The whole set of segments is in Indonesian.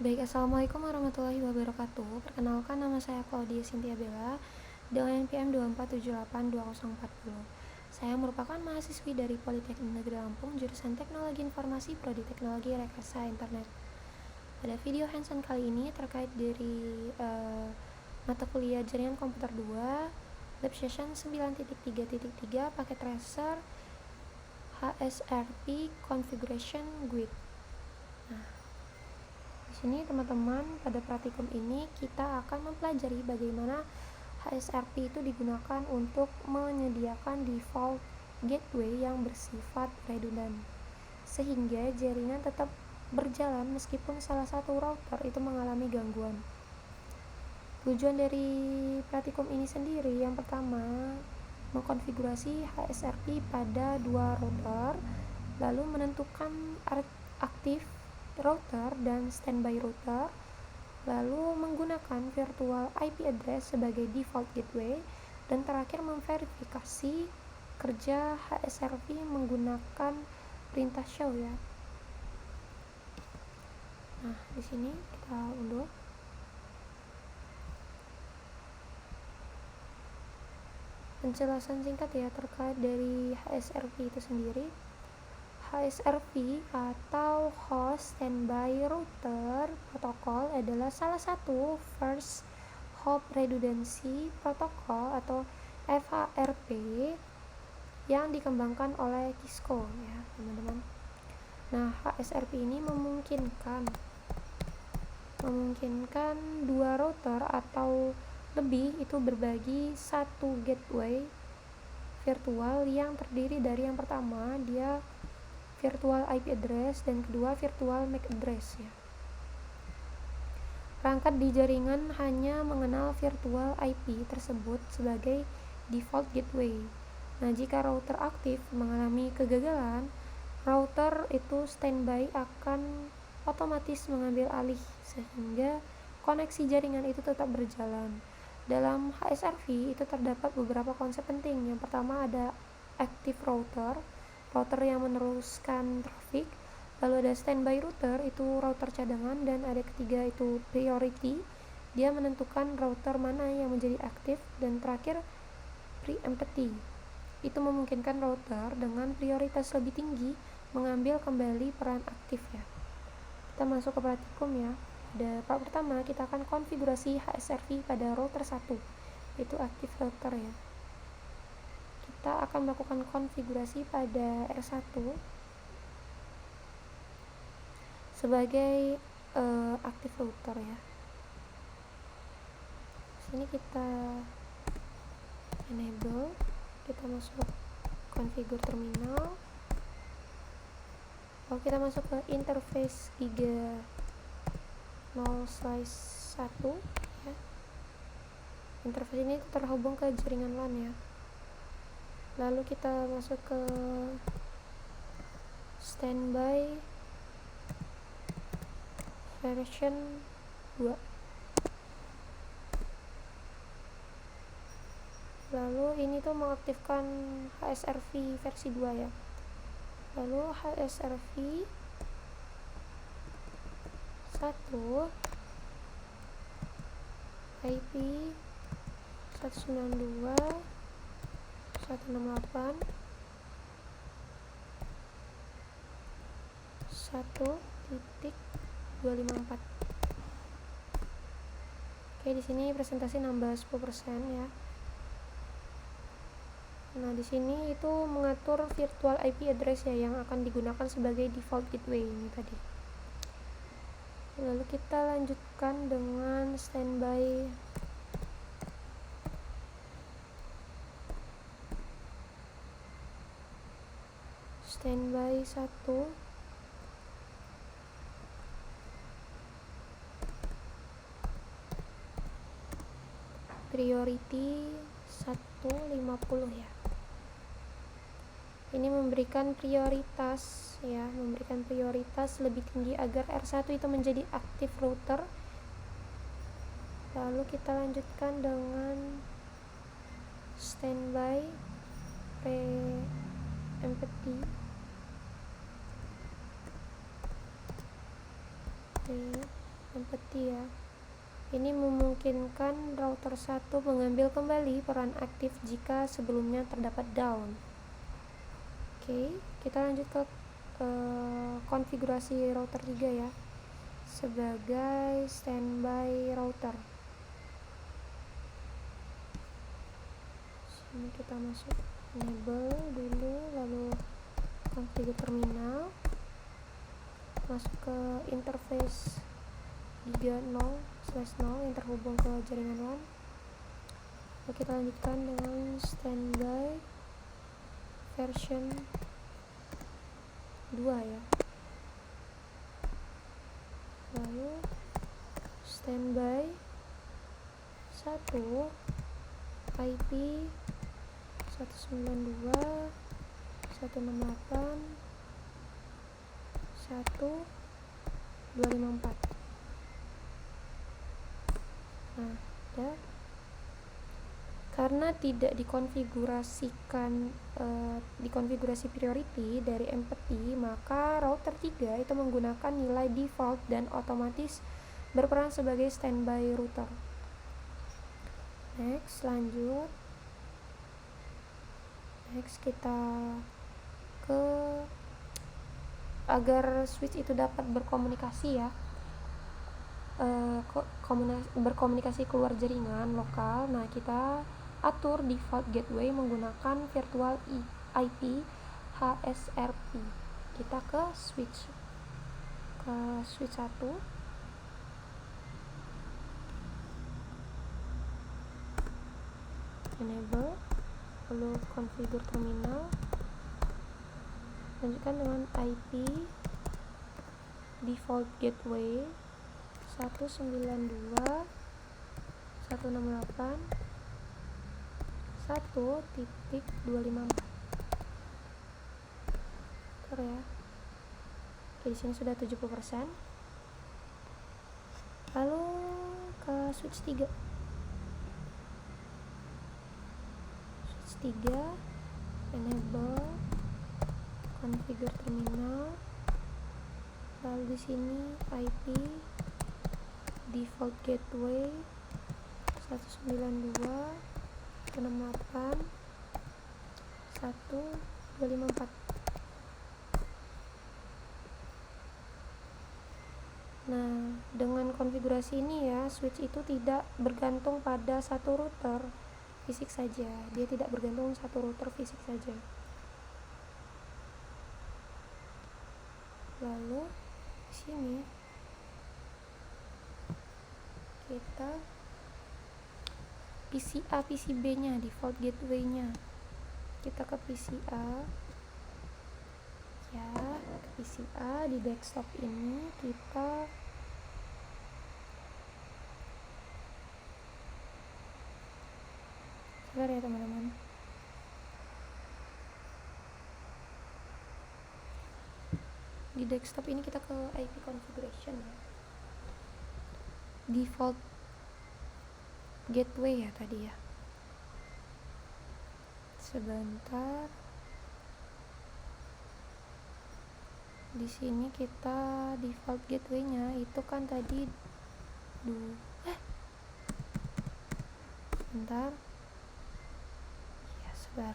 Baik, Assalamualaikum warahmatullahi wabarakatuh. Perkenalkan, nama saya Claudia Cynthia Bella dengan NPM 24782040. Saya merupakan mahasiswi dari Politeknik Negeri Lampung, jurusan Teknologi Informasi, Prodi Teknologi Rekayasa Internet. Pada video hands-on kali ini terkait dari mata kuliah Jaringan Komputer 2, Lab Session 9.3.3, paket tracer, HSRP Configuration Guide. Nah, di sini teman-teman, pada praktikum ini kita akan mempelajari bagaimana HSRP itu digunakan untuk menyediakan default gateway yang bersifat redundant, sehingga jaringan tetap berjalan meskipun salah satu router itu mengalami gangguan. Tujuan dari praktikum ini sendiri, yang pertama, mengkonfigurasi HSRP pada dua router, lalu menentukan aktif router dan standby router, lalu menggunakan virtual IP address sebagai default gateway, dan terakhir memverifikasi kerja HSRP menggunakan perintah show ya. Nah, di sini kita unduh. Penjelasan singkat ya terkait dari HSRP itu sendiri. HSRP atau Host Standby Router Protocol adalah salah satu First Hop Redundancy Protocol atau FHRP yang dikembangkan oleh Cisco ya teman-teman. Nah, HSRP ini memungkinkan dua router atau lebih itu berbagi satu gateway virtual yang terdiri dari yang pertama dia virtual IP address dan kedua virtual MAC address ya. Perangkat di jaringan hanya mengenal virtual IP tersebut sebagai default gateway. Nah, jika router aktif mengalami kegagalan, router itu standby akan otomatis mengambil alih sehingga koneksi jaringan itu tetap berjalan. Dalam HSRP itu terdapat beberapa konsep penting. Yang pertama ada active router yang meneruskan traffic, lalu ada standby router, itu router cadangan, dan ada ketiga itu priority, dia menentukan router mana yang menjadi aktif, dan terakhir preemptive, itu memungkinkan router dengan prioritas lebih tinggi mengambil kembali peran aktif ya. Kita masuk ke praktikum ya. Pada part pertama kita akan konfigurasi HSRP pada router 1, yaitu active router ya. Kita akan melakukan konfigurasi pada R1 sebagai active router ya. Sini kita enable, kita masuk configure terminal, lalu kita masuk ke interface 3.0/1 ya. Interface ini terhubung ke jaringan LAN ya. Lalu kita masuk ke standby version 2. Lalu ini tuh mengaktifkan HSRP versi 2 ya. Lalu HSRP 1 IP 192.168.1.254. Oke, di sini presentasi nambah 10% ya. Nah, di sini itu mengatur virtual IP address ya yang akan digunakan sebagai default gateway ini tadi. Lalu kita lanjutkan dengan standby standby 1 priority 150 ya. Ini memberikan prioritas lebih tinggi agar R1 itu menjadi active router. Lalu kita lanjutkan dengan standby preemptive empty ya. Ini memungkinkan router 1 mengambil kembali peran aktif jika sebelumnya terdapat down. Oke, kita lanjut ke konfigurasi router 3 ya, sebagai standby router. Sini kita masuk enable dulu, lalu configure terminal, masuk ke interface giga 0/0 yang terhubung ke jaringan LAN. Lalu kita lanjutkan dengan standby version 2 ya, lalu standby 1 IP 192.168.1.254. Nah, ya. Karena tidak dikonfigurasikan dikonfigurasi priority dari empty, maka router 3 itu menggunakan nilai default dan otomatis berperan sebagai standby router. Next, lanjut. Next kita ke agar switch itu dapat berkomunikasi ya, berkomunikasi keluar jaringan lokal. Nah, kita atur default gateway menggunakan virtual IP HSRP. Kita ke switch 1, enable, lalu configure terminal, lanjutkan dengan IP default gateway 192.168.1.254. Bentar ya. Oke, di sini sudah 70%. Lalu ke switch 3. Switch 3, enable, configure terminal. Lalu di sini IP default gateway 192.168.1.254. Nah, dengan konfigurasi ini ya, switch itu tidak bergantung pada satu router fisik saja. Dia tidak bergantung satu router fisik saja. Lalu di sini kita PCA PCB-nya, default gateway-nya. Kita ke PCA. Ya, ke PCA di desktop ini kita sabar ya teman-teman. Di desktop ini kita ke IP configuration ya. Default gateway ya tadi ya. Sebentar. Di sini kita default gateway-nya itu kan tadi sebentar. Ya, sabar.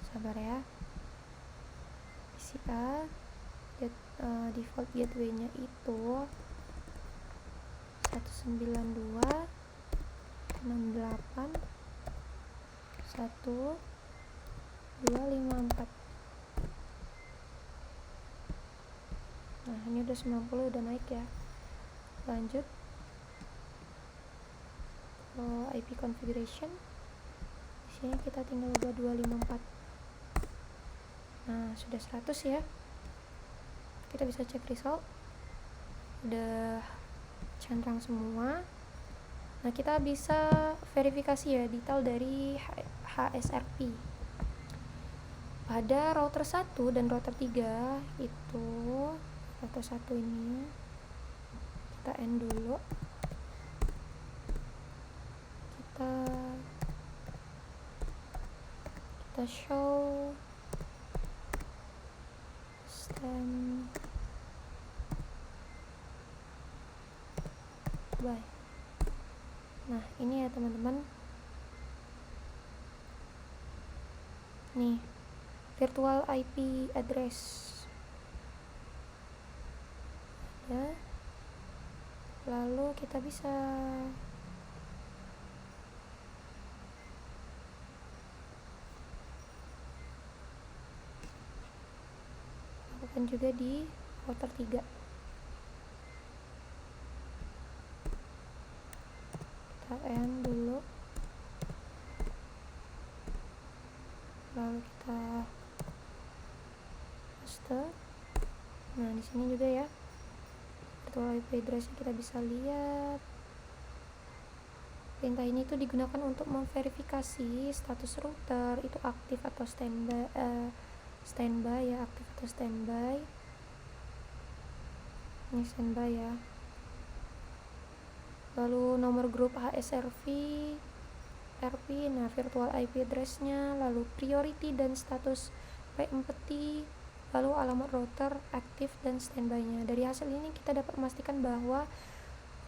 Sabar ya. PCA default gateway-nya itu 192.168.1.254. Nah, ini udah 90, udah naik ya. Lanjut ke IP configuration. Di sini kita tinggal ubah 254. Nah, sudah 100 ya. Kita bisa cek result. Udah cantrang semua. Nah, kita bisa verifikasi ya detail dari HSRP. Pada router 1 dan router 3 itu, router 1 ini kita end dulu. Kita kita show standby. Nah ini ya teman-teman, nih virtual IP address ya. Lalu kita bisa lakukan juga di router 3. Kita end dulu, lalu kita paste. Nah di sini juga ya virtual IP address kita bisa lihat. Perintah ini tuh digunakan untuk memverifikasi status router itu aktif atau standby ya, aktif atau standby. Ini standby ya. Lalu nomor grup HSRV RP, nah virtual IP address-nya, lalu priority dan status preempty, lalu alamat router aktif dan standby-nya. Dari hasil ini kita dapat memastikan bahwa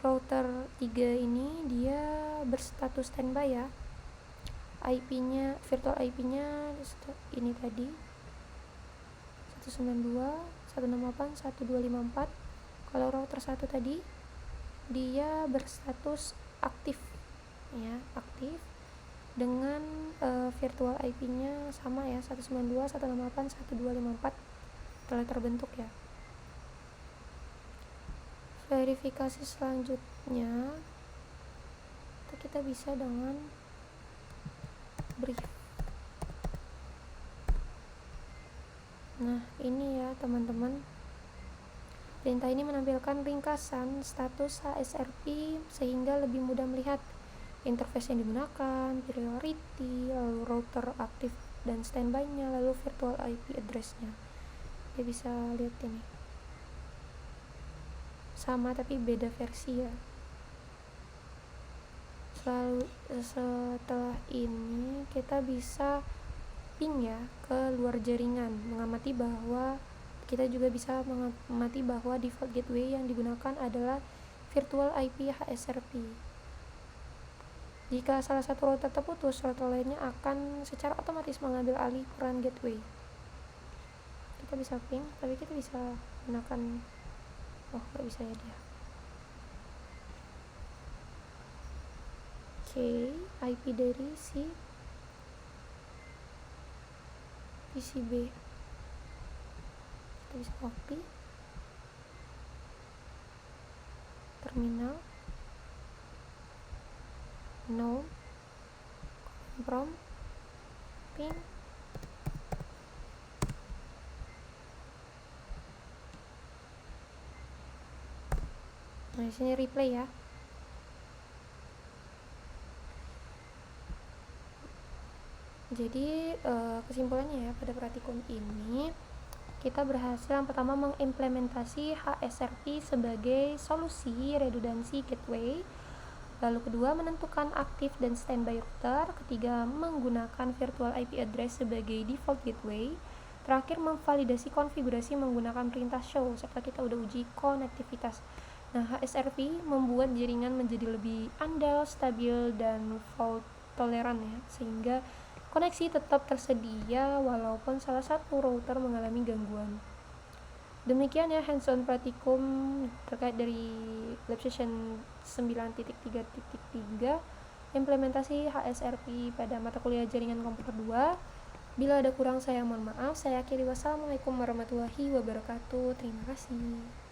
router 3 ini dia berstatus standby ya. IP-nya, virtual IP-nya ini tadi 192.168.1.254. Kalau router 1 tadi dia berstatus aktif ya, aktif dengan virtual IP-nya sama ya, 192.168.1.254 telah terbentuk ya. Verifikasi selanjutnya kita bisa dengan brief. Nah ini ya teman-teman, perintah ini menampilkan ringkasan status HSRP sehingga lebih mudah melihat interface yang digunakan, priority, lalu router aktif dan standby-nya, lalu virtual IP address-nya. Dia bisa lihat ini sama tapi beda versi ya. Setelah ini kita bisa ping ya ke luar jaringan, mengamati bahwa kita juga bisa mengamati bahwa default gateway yang digunakan adalah virtual IP HSRP. Jika salah satu router terputus, router lainnya akan secara otomatis mengambil alih peran gateway. Kita bisa ping, tapi kita bisa gunakan, nggak bisa ya dia. Oke, IP dari si PCB kita bisa copy, terminal no from ping. Nah di sini replay ya. Jadi kesimpulannya ya, pada praktikum ini kita berhasil yang pertama mengimplementasi HSRP sebagai solusi redundansi gateway, lalu kedua menentukan aktif dan standby router, ketiga menggunakan virtual IP address sebagai default gateway, terakhir memvalidasi konfigurasi menggunakan perintah show serta kita udah uji konektivitas. Nah HSRP membuat jaringan menjadi lebih andal, stabil, dan fault toleran ya, sehingga koneksi tetap tersedia walaupun salah satu router mengalami gangguan. Demikian ya hands-on praktikum terkait dari lab session 9.3.3 implementasi HSRP pada mata kuliah jaringan komputer 2. Bila ada kurang saya mohon maaf. Saya akhiri, wassalamualaikum warahmatullahi wabarakatuh. Terima kasih.